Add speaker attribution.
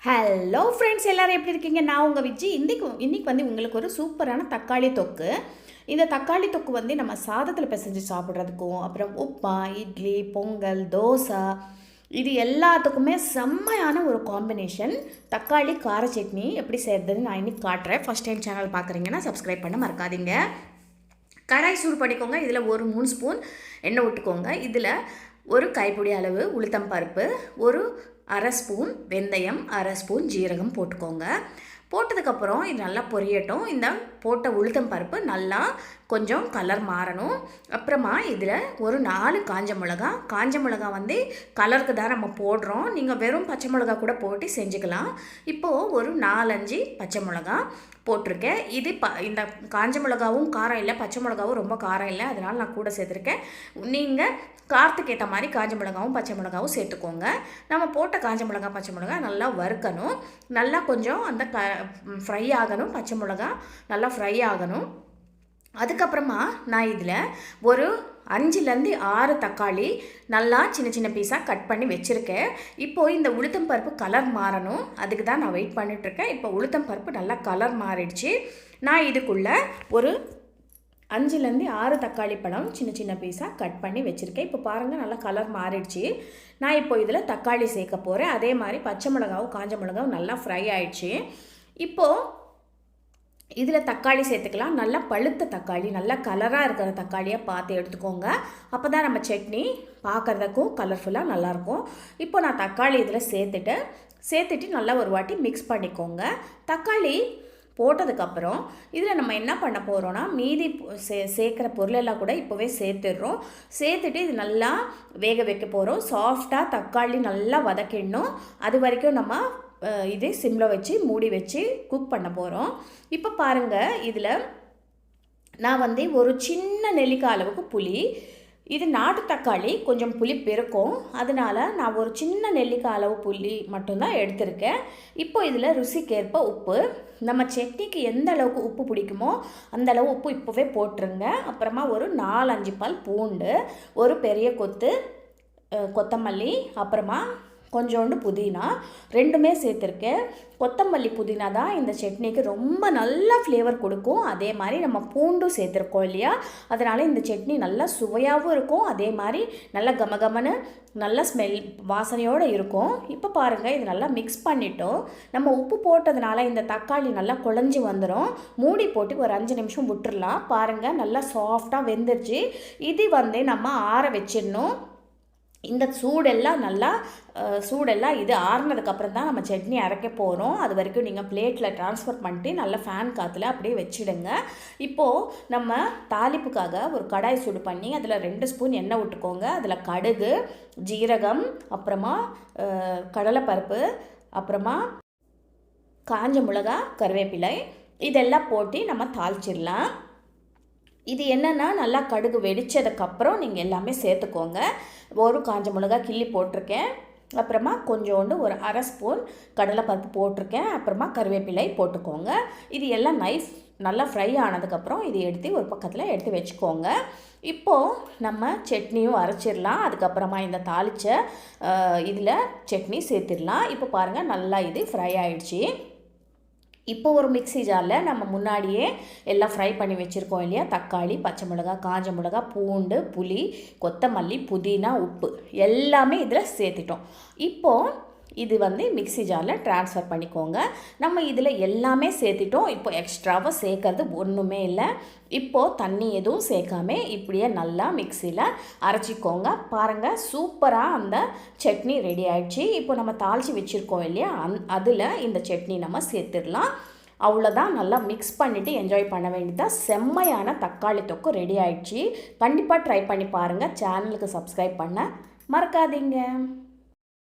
Speaker 1: Hello friends, எல்லோரும் எப்படி இருக்கீங்க? நான் உங்கள் விஜி. இன்றைக்கி வந்து உங்களுக்கு ஒரு சூப்பரான தக்காளி தொக்கு. இந்த தக்காளி தொக்கு வந்து நம்ம சாதத்தில் பிசைஞ்சு சாப்பிட்றதுக்கும், அப்புறம் உப்புமா, இட்லி, பொங்கல், தோசை, இது எல்லாத்துக்குமே செம்மையான ஒரு காம்பினேஷன். தக்காளி கார சட்னி எப்படி செய்கிறதுன்னு நான் இன்றைக்கி காட்டுறேன். ஃபஸ்ட் டைம் சேனல் பார்க்குறீங்கன்னா சப்ஸ்கிரைப் பண்ண மறக்காதீங்க. கடாய் சூடு பண்ணிக்கோங்க. இதில் ஒரு 3 ஸ்பூன் எண்ணெய் விட்டுக்கோங்க. இதில் ஒரு கைப்பிடி அளவு உளுத்தம் பருப்பு, ஒரு அரை ஸ்பூன் வெந்தயம், அரை ஸ்பூன் ஜீரகம் போட்டுக்கோங்க. போட்டதுக்கப்புறம் இது நல்லா பொரியட்டும். இந்த போட்ட உளுத்தம் பருப்பு நல்லா கொஞ்சம் கலர் மாறணும். அப்புறமா இதில் ஒரு 4 காஞ்ச மிளகா வந்து கலருக்கு தான் நம்ம போடுறோம். நீங்கள் வெறும் பச்சை மிளகா கூட போட்டு செஞ்சுக்கலாம். இப்போது ஒரு 4-5 பச்சை மிளகா போட்டிருக்கேன். இது இந்த காஞ்ச மிளகாவும் காரம் இல்லை, பச்சை மிளகாவும் ரொம்ப காரம் இல்லை, அதனால் நான் கூட சேர்த்துருக்கேன். நீங்கள் காரத்துக்கு ஏற்ற மாதிரி காஞ்ச மிளகாவும் பச்சை மிளகாவும் சேர்த்துக்கோங்க. நம்ம போட்ட காஞ்ச மிளகா பச்சை மிளகா நல்லா வறுக்கணும். நல்லா கொஞ்சம் அந்த ஃப்ரை ஆகணும். பச்சை மிளகா நல்லா ஃப்ரை ஆகணும். அதுக்கப்புறமா நான் இதில் ஒரு 5-6 தக்காளி நல்லா சின்ன சின்ன பீஸாக கட் பண்ணி வச்சுருக்கேன். இப்போது இந்த உளுத்தம் பருப்பு கலர் மாறணும், அதுக்கு தான் நான் வெயிட் பண்ணிகிட்ருக்கேன். இப்போ உளுத்தம் பருப்பு நல்லா கலர் மாறிடுச்சு. நான் இதுக்குள்ளே ஒரு 5-6 தக்காளி பழம் சின்ன சின்ன பீஸாக கட் பண்ணி வச்சுருக்கேன். இப்போ பாருங்கள், நல்லா கலர் மாறிடுச்சு. நான் இப்போ இதில் தக்காளி சேர்க்க போகிறேன். அதே மாதிரி பச்சை மிளகாவும் காஞ்ச மிளகாவும் நல்லா ஃப்ரை ஆயிடுச்சு. இப்போது இதில் தக்காளி சேர்த்துக்கலாம். நல்லா பழுத்த தக்காளி, நல்லா கலராக இருக்கிற தக்காளியாக பார்த்து எடுத்துக்கோங்க. அப்போ தான் நம்ம சட்னி பார்க்குறதுக்கும் கலர்ஃபுல்லாக நல்லாயிருக்கும். இப்போ நான் தக்காளி இதில் சேர்த்துட்டு நல்லா ஒரு வாட்டி மிக்ஸ் பண்ணிக்கோங்க. தக்காளி போட்டதுக்கப்புறம் இதில் நம்ம என்ன பண்ண போகிறோன்னா, மீதி சேர்க்குற பொருளெல்லாம் கூட இப்போவே சேர்த்துட்டு இது நல்லா வேக வைக்க போகிறோம். சாஃப்டாக தக்காளி நல்லா வதக்கிடணும். அது வரைக்கும் நம்ம இது சிம்மில் வச்சு மூடி வச்சு குக் பண்ண போகிறோம். இப்போ பாருங்கள், இதில் நான் வந்து ஒரு சின்ன நெல்லிக்காய் அளவுக்கு புளி, இது நாட்டு தக்காளி கொஞ்சம் புளிப்பு இருக்கும், அதனால் நான் ஒரு சின்ன நெல்லிக்காய் அளவு புளி மட்டும்தான் எடுத்திருக்கேன். இப்போ இதில் ருசிக்கேற்ப உப்பு, நம்ம சட்னிக்கு எந்த அளவுக்கு உப்பு பிடிக்குமோ அந்த அளவு உப்பு இப்போவே போட்டுருங்க. அப்புறமா ஒரு 4-5 பல் பூண்டு, ஒரு பெரிய கொத்தமல்லி, அப்புறமா கொஞ்சோண்டு புதினா, ரெண்டுமே சேர்த்துருக்கேன். கொத்தமல்லி புதினா தான் இந்த சட்னிக்கு ரொம்ப நல்ல ஃப்ளேவர் கொடுக்கும். அதே மாதிரி நம்ம பூண்டும் சேர்த்துருக்கோம் இல்லையா, அதனால் இந்த சட்னி நல்லா சுவையாகவும் இருக்கும். அதே மாதிரி நல்லா கமகமன்னு நல்ல ஸ்மெல் வாசனையோடு இருக்கும். இப்போ பாருங்கள், இது நல்லா மிக்ஸ் பண்ணிட்டோம். நம்ம உப்பு போட்டதுனால இந்த தக்காளி நல்லா குழஞ்சி வந்துடும். மூடி போட்டு ஒரு 5 நிமிஷம் விட்டுடலாம். பாருங்கள், நல்லா சாஃப்டாக வெந்துருச்சு. இது வந்து நம்ம ஆற வச்சிடணும். இந்த சூடெல்லாம் இது ஆறுனதுக்கப்புறம் தான் நம்ம சட்னி அரைக்க போகிறோம். அது வரைக்கும் நீங்கள் பிளேட்டில் ட்ரான்ஸ்ஃபர் பண்ணிட்டு நல்லா ஃபேன் காற்றுல அப்படியே வச்சுடுங்க. இப்போது நம்ம தாளிப்புக்காக ஒரு கடாய் சூடு பண்ணி அதில் 2 ஸ்பூன் எண்ணெய் விட்டுக்கோங்க. அதில் கடுகு, ஜீரகம், அப்புறமா கடலைப்பருப்பு, அப்புறமா காஞ்ச மிளகா, கருவேப்பிலை, இதெல்லாம் போட்டு நம்ம தாளிச்சிடலாம். இது என்னென்னா, நல்லா கடுகு வெடித்ததுக்கப்புறம் நீங்கள் எல்லாமே சேர்த்துக்கோங்க. ஒரு காஞ்ச மிளகா கிள்ளி போட்டிருக்கேன். அப்புறமா கொஞ்சோண்டு ஒரு அரை ஸ்பூன் கடலைப்பருப்பு போட்டிருக்கேன். அப்புறமா கருவேப்பிலை போட்டுக்கோங்க. இது எல்லாம் நல்லா ஃப்ரை ஆனதுக்கப்புறம் இது எடுத்து ஒரு பக்கத்தில் எடுத்து வச்சுக்கோங்க. இப்போது நம்ம சட்னியும் அரைச்சிடலாம். அதுக்கப்புறமா இந்த தாளித்த இதில் சட்னி சேர்த்துடலாம். இப்போ பாருங்கள், நல்லா இது ஃப்ரை ஆகிடுச்சி. இப்போ ஒரு மிக்ஸி ஜாரில் நம்ம முன்னாடியே எல்லாம் ஃப்ரை பண்ணி வச்சுருக்கோம் இல்லையா, தக்காளி, பச்சை மிளகா, காஞ்ச மிளகா, பூண்டு, புளி, கொத்தமல்லி, புதினா, உப்பு எல்லாமே இதில் சேர்த்துட்டோம். இப்போது இது வந்து மிக்ஸி ஜாரில் ட்ரான்ஸ்ஃபர் பண்ணிக்கோங்க. நம்ம இதில் எல்லாமே சேர்த்துட்டோம். இப்போ எக்ஸ்ட்ராவாக சேர்க்கறது ஒன்றுமே இல்லை. இப்போது தண்ணி எதுவும் சேர்க்காம இப்படியே நல்லா மிக்சியில் அரைச்சிக்கோங்க. பாருங்கள், சூப்பராக அந்த சட்னி ரெடி ஆகிடுச்சு. இப்போ நம்ம தாளித்து வச்சுருக்கோம் இல்லையா, அதில் இந்த சட்னி நம்ம சேர்த்துடலாம். அவ்வளோதான். நல்லா மிக்ஸ் பண்ணிவிட்டு என்ஜாய் பண்ண வேண்டியதான். செம்மையான தக்காளி தொக்கு ரெடி ஆகிடுச்சு. கண்டிப்பாக ட்ரை பண்ணி பாருங்கள். சேனலுக்கு சப்ஸ்கிரைப் பண்ண மறக்காதீங்க.